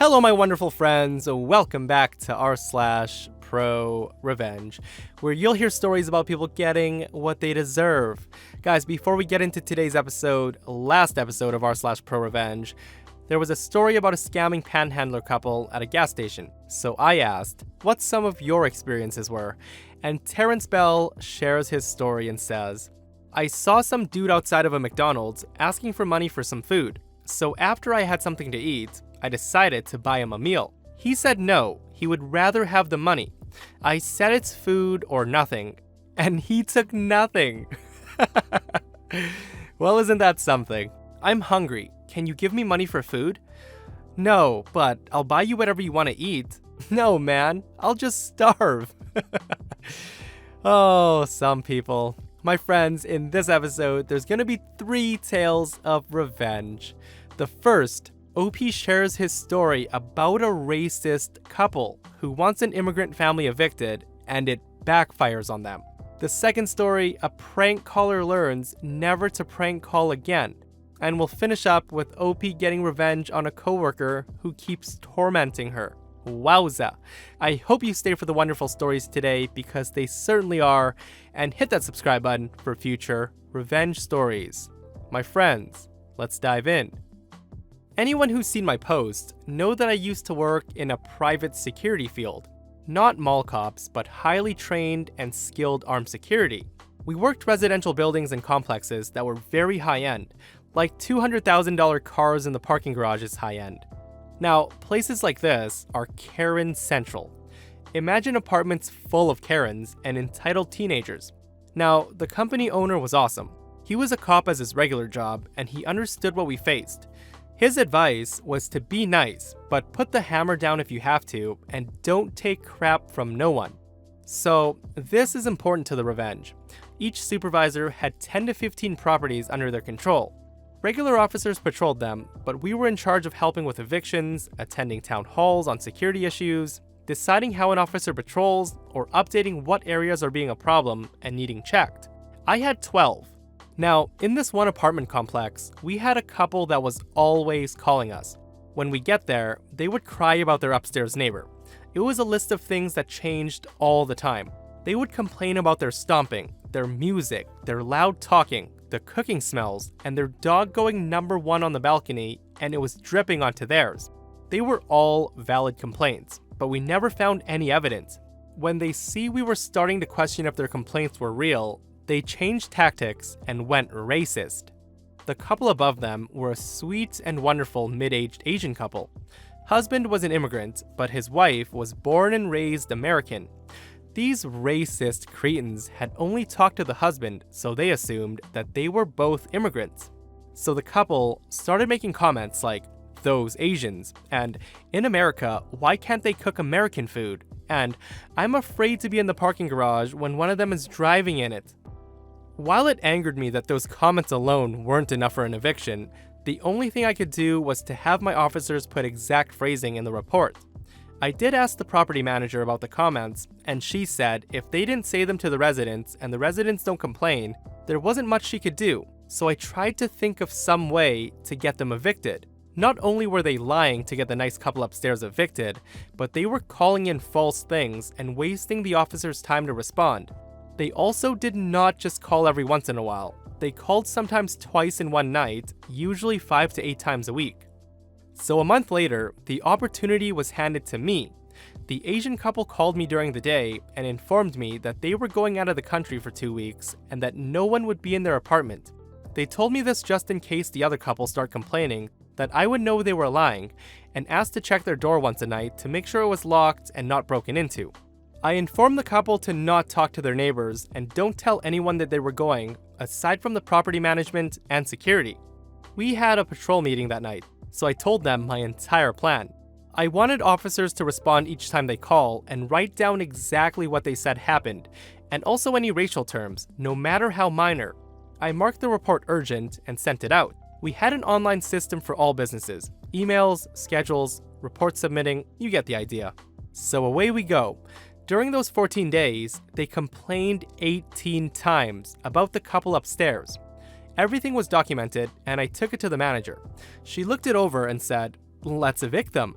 Hello, my wonderful friends. Welcome back to r/ProRevenge, where you'll hear stories about people getting what they deserve. Guys, before we get into today's last episode of r/ProRevenge, there was a story about a scamming panhandler couple at a gas station. So I asked what some of your experiences were, and Terrence Bell shares his story and says, I saw some dude outside of a McDonald's asking for money for some food. So after I had something to eat, I decided to buy him a meal. He said no, he would rather have the money. I said it's food or nothing, and he took nothing. Well, isn't that something? I'm hungry. Can you give me money for food? No, but I'll buy you whatever you want to eat. No, man, I'll just starve. Oh, some people. My friends, in this episode, there's gonna be 3 tales of revenge. The first, OP shares his story about a racist couple who wants an immigrant family evicted, and it backfires on them. The second story, a prank caller learns never to prank call again. And we'll finish up with OP getting revenge on a coworker who keeps tormenting her. Wowza. I hope you stay for the wonderful stories today because they certainly are, and hit that subscribe button for future revenge stories. My friends, let's dive in. Anyone who's seen my posts know that I used to work in a private security field. Not mall cops, but highly trained and skilled armed security. We worked residential buildings and complexes that were very high-end, like $200,000 cars in the parking garage is high-end. Now, places like this are Karen Central. Imagine apartments full of Karens and entitled teenagers. Now, the company owner was awesome. He was a cop as his regular job, and he understood what we faced. His advice was to be nice, but put the hammer down if you have to, and don't take crap from no one. So, this is important to the revenge. Each supervisor had 10 to 15 properties under their control. Regular officers patrolled them, but we were in charge of helping with evictions, attending town halls on security issues, deciding how an officer patrols, or updating what areas are being a problem and needing checked. I had 12. Now, in this one apartment complex, we had a couple that was always calling us. When we get there, they would cry about their upstairs neighbor. It was a list of things that changed all the time. They would complain about their stomping, their music, their loud talking, the cooking smells, and their dog going number 1 on the balcony, and it was dripping onto theirs. They were all valid complaints, but we never found any evidence. When they see we were starting to question if their complaints were real, they changed tactics and went racist. The couple above them were a sweet and wonderful mid-aged Asian couple. Husband was an immigrant, but his wife was born and raised American. These racist cretins had only talked to the husband, so they assumed that they were both immigrants. So the couple started making comments like, "Those Asians," and "In America, why can't they cook American food?" and "I'm afraid to be in the parking garage when one of them is driving in it." While it angered me that those comments alone weren't enough for an eviction, the only thing I could do was to have my officers put exact phrasing in the report. I did ask the property manager about the comments, and she said if they didn't say them to the residents and the residents don't complain, there wasn't much she could do, so I tried to think of some way to get them evicted. Not only were they lying to get the nice couple upstairs evicted, but they were calling in false things and wasting the officers' time to respond. They also did not just call every once in a while. They called sometimes twice in one night, usually 5 to 8 times a week. So a month later, the opportunity was handed to me. The Asian couple called me during the day and informed me that they were going out of the country for 2 weeks and that no one would be in their apartment. They told me this just in case the other couple start complaining, that I would know they were lying, and asked to check their door once a night to make sure it was locked and not broken into. I informed the couple to not talk to their neighbors and don't tell anyone that they were going, aside from the property management and security. We had a patrol meeting that night, so I told them my entire plan. I wanted officers to respond each time they call and write down exactly what they said happened, and also any racial terms, no matter how minor. I marked the report urgent and sent it out. We had an online system for all businesses, emails, schedules, report submitting, you get the idea. So away we go. During those 14 days, they complained 18 times about the couple upstairs. Everything was documented, and I took it to the manager. She looked it over and said, "Let's evict them."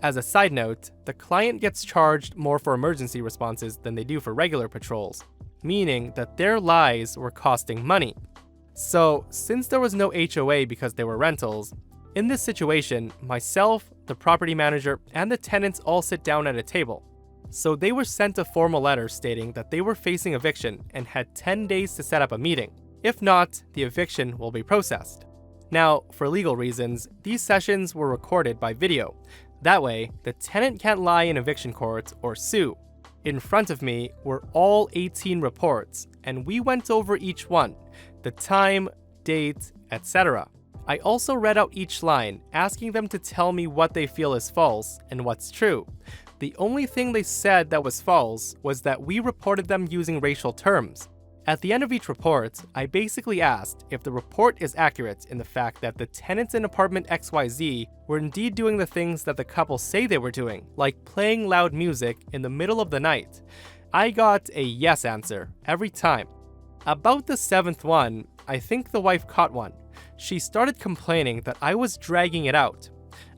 As a side note, the client gets charged more for emergency responses than they do for regular patrols, meaning that their lies were costing money. So, since there was no HOA because they were rentals, in this situation, myself, the property manager, and the tenants all sit down at a table. So they were sent a formal letter stating that they were facing eviction and had 10 days to set up a meeting. If not, the eviction will be processed. Now, for legal reasons, these sessions were recorded by video. That way, the tenant can't lie in eviction court or sue. In front of me were all 18 reports, and we went over each one, the time, date, etc. I also read out each line, asking them to tell me what they feel is false and what's true. The only thing they said that was false was that we reported them using racial terms. At the end of each report, I basically asked if the report is accurate in the fact that the tenants in apartment XYZ were indeed doing the things that the couple say they were doing, like playing loud music in the middle of the night. I got a yes answer every time. About the 7th one, I think the wife caught one. She started complaining that I was dragging it out.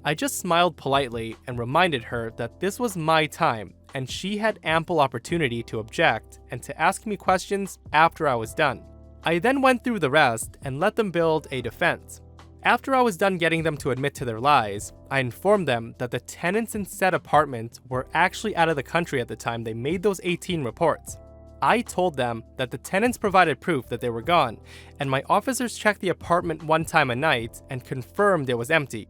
I just smiled politely and reminded her that this was my time and she had ample opportunity to object and to ask me questions after I was done. I then went through the rest and let them build a defense. After I was done getting them to admit to their lies, I informed them that the tenants in said apartment were actually out of the country at the time they made those 18 reports. I told them that the tenants provided proof that they were gone, and my officers checked the apartment one time a night and confirmed it was empty.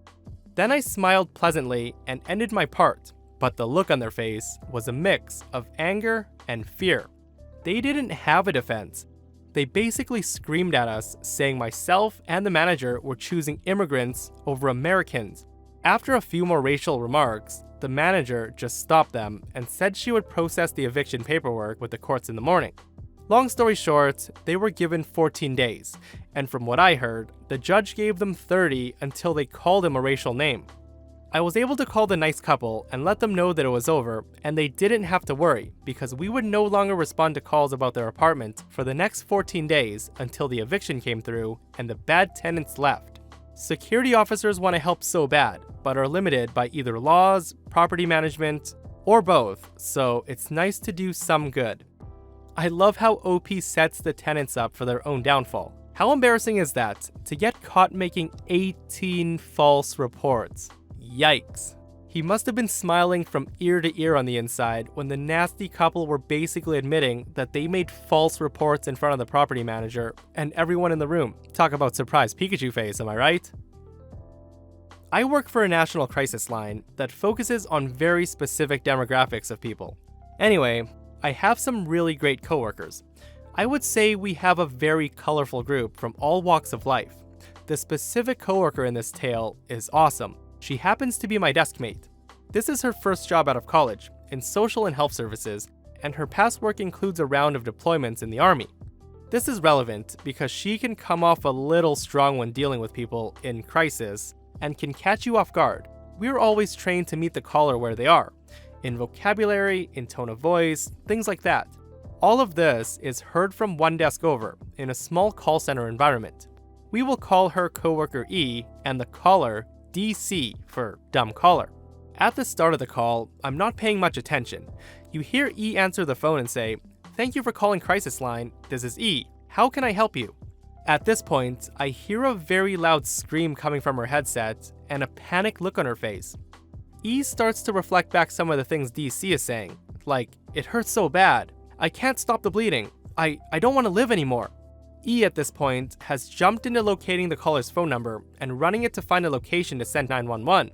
Then I smiled pleasantly and ended my part, but the look on their face was a mix of anger and fear. They didn't have a defense. They basically screamed at us, saying myself and the manager were choosing immigrants over Americans. After a few more racial remarks, the manager just stopped them and said she would process the eviction paperwork with the courts in the morning. Long story short, they were given 14 days, and from what I heard, the judge gave them 30 until they called him a racial name. I was able to call the nice couple and let them know that it was over, and they didn't have to worry because we would no longer respond to calls about their apartment for the next 14 days until the eviction came through and the bad tenants left. Security officers want to help so bad, but are limited by either laws, property management, or both, so it's nice to do some good. I love how OP sets the tenants up for their own downfall. How embarrassing is that, to get caught making 18 false reports? Yikes. He must have been smiling from ear to ear on the inside when the nasty couple were basically admitting that they made false reports in front of the property manager and everyone in the room. Talk about surprise Pikachu face, am I right? I work for a national crisis line that focuses on very specific demographics of people. Anyway, I have some really great coworkers. I would say we have a very colorful group from all walks of life. The specific coworker in this tale is awesome. She happens to be my desk mate. This is her first job out of college, in social and health services, and her past work includes a round of deployments in the army. This is relevant because she can come off a little strong when dealing with people in crisis and can catch you off guard. We're always trained to meet the caller where they are, in vocabulary, in tone of voice, things like that. All of this is heard from one desk over, in a small call center environment. We will call her coworker E and the caller DC for dumb caller. At the start of the call, I'm not paying much attention. You hear E answer the phone and say, "Thank you for calling Crisis Line. This is E. How can I help you?" At this point, I hear a very loud scream coming from her headset and a panicked look on her face. E starts to reflect back some of the things DC is saying, like, "It hurts so bad. I can't stop the bleeding. I don't want to live anymore." E at this point has jumped into locating the caller's phone number and running it to find a location to send 911.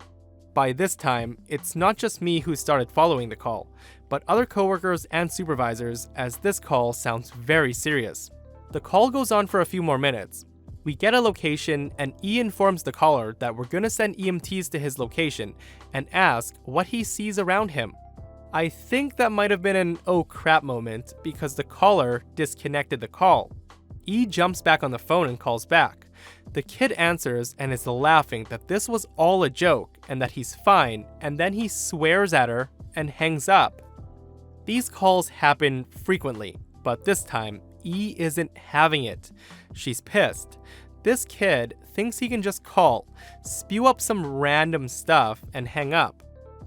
By this time, it's not just me who started following the call, but other coworkers and supervisors, as this call sounds very serious. The call goes on for a few more minutes. We get a location and E informs the caller that we're gonna send EMTs to his location and ask what he sees around him. I think that might have been an oh crap moment because the caller disconnected the call. E jumps back on the phone and calls back. The kid answers and is laughing that this was all a joke and that he's fine, and then he swears at her and hangs up. These calls happen frequently, but this time, E isn't having it. She's pissed. This kid thinks he can just call, spew up some random stuff, and hang up.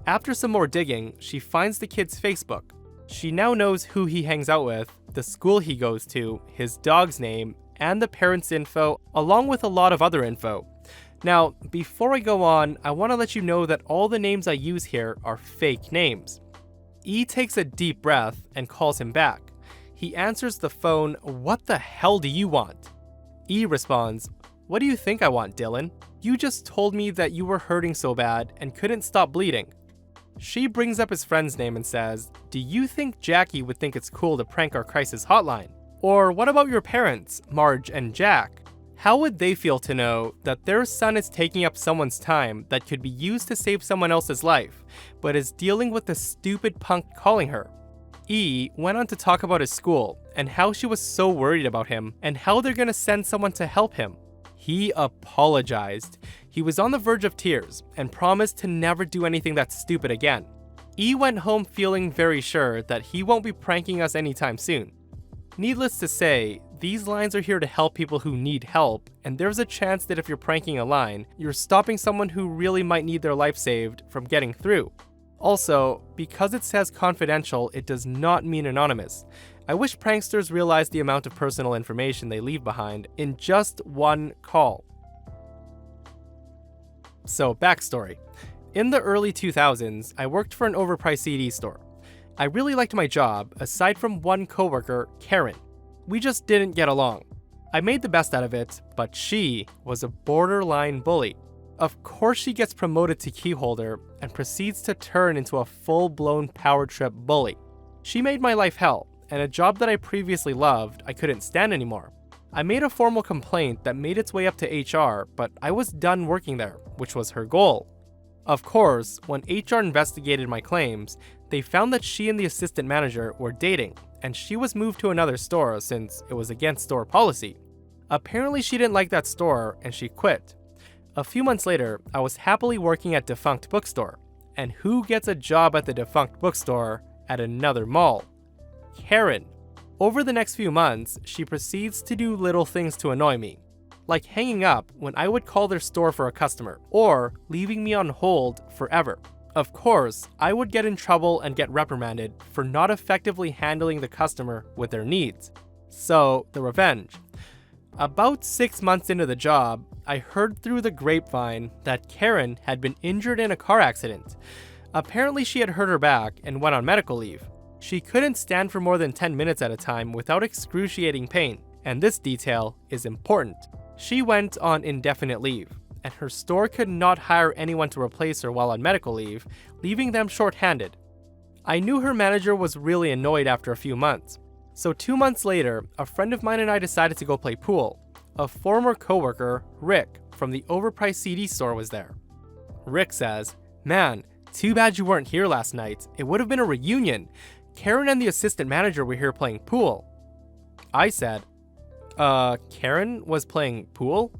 After some more digging, she finds the kid's Facebook. She now knows who he hangs out with, the school he goes to, his dog's name, and the parents' info, along with a lot of other info. Now, before I go on, I want to let you know that all the names I use here are fake names. E takes a deep breath and calls him back. He answers the phone, "What the hell do you want?" E responds, "What do you think I want, Dylan? You just told me that you were hurting so bad and couldn't stop bleeding." She brings up his friend's name and says, "Do you think Jackie would think it's cool to prank our crisis hotline? Or what about your parents, Marge and Jack? How would they feel to know that their son is taking up someone's time that could be used to save someone else's life, but is dealing with the stupid punk calling her?" E went on to talk about his school and how she was so worried about him and how they're gonna send someone to help him. He apologized. He was on the verge of tears and promised to never do anything that's stupid again. E went home feeling very sure that he won't be pranking us anytime soon. Needless to say, these lines are here to help people who need help, and there's a chance that if you're pranking a line, you're stopping someone who really might need their life saved from getting through. Also, because it says confidential, it does not mean anonymous. I wish pranksters realized the amount of personal information they leave behind in just one call. So, backstory. In the early 2000s, I worked for an overpriced CD store. I really liked my job, aside from one coworker, Karen. We just didn't get along. I made the best out of it, but she was a borderline bully. Of course she gets promoted to keyholder and proceeds to turn into a full-blown power trip bully. She made my life hell, and a job that I previously loved, I couldn't stand anymore. I made a formal complaint that made its way up to HR, but I was done working there, which was her goal. Of course, when HR investigated my claims, they found that she and the assistant manager were dating, and she was moved to another store since it was against store policy. Apparently she didn't like that store and she quit. A few months later, I was happily working at Defunct Bookstore. And who gets a job at the Defunct Bookstore at another mall? Karen. Over the next few months, she proceeds to do little things to annoy me, like hanging up when I would call their store for a customer, or leaving me on hold forever. Of course, I would get in trouble and get reprimanded for not effectively handling the customer with their needs. So, the revenge. About 6 months into the job, I heard through the grapevine that Karen had been injured in a car accident. Apparently she had hurt her back and went on medical leave. She couldn't stand for more than 10 minutes at a time without excruciating pain, and this detail is important. She went on indefinite leave, and her store could not hire anyone to replace her while on medical leave, leaving them short-handed. I knew her manager was really annoyed after a few months. So 2 months later, a friend of mine and I decided to go play pool. A former coworker, Rick, from the overpriced CD store was there. Rick says, "Man, too bad you weren't here last night. It would have been a reunion. Karen and the assistant manager were here playing pool." I said, Karen was playing pool?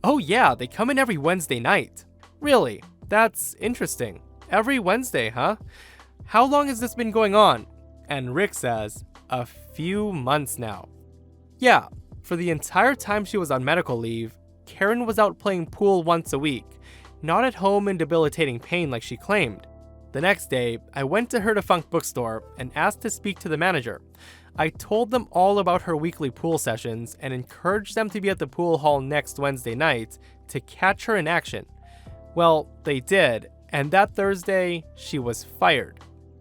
"Oh yeah, they come in every Wednesday night." "Really? That's interesting. Every Wednesday, huh? How long has this been going on?" And Rick says, "A few months now." Yeah, for the entire time she was on medical leave, Karen was out playing pool once a week, not at home in debilitating pain like she claimed. The next day, I went to her defunct bookstore and asked to speak to the manager. I told them all about her weekly pool sessions and encouraged them to be at the pool hall next Wednesday night to catch her in action. Well, they did, and that Thursday, she was fired.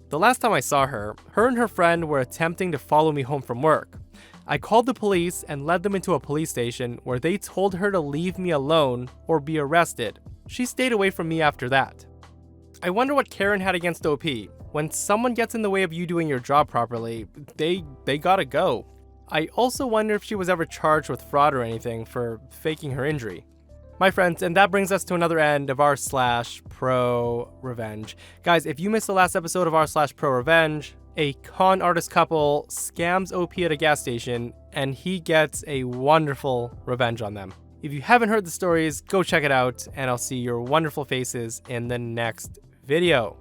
The last time I saw her and her friend were attempting to follow me home from work. I called the police and led them into a police station where they told her to leave me alone or be arrested. She stayed away from me after that. I wonder what Karen had against OP. When someone gets in the way of you doing your job properly, they gotta go. I also wonder if she was ever charged with fraud or anything for faking her injury. My friends, and that brings us to another end of r/ProRevenge. Guys, if you missed the last episode of r/ProRevenge, a con artist couple scams OP at a gas station, and he gets a wonderful revenge on them. If you haven't heard the stories, go check it out, and I'll see your wonderful faces in the next video.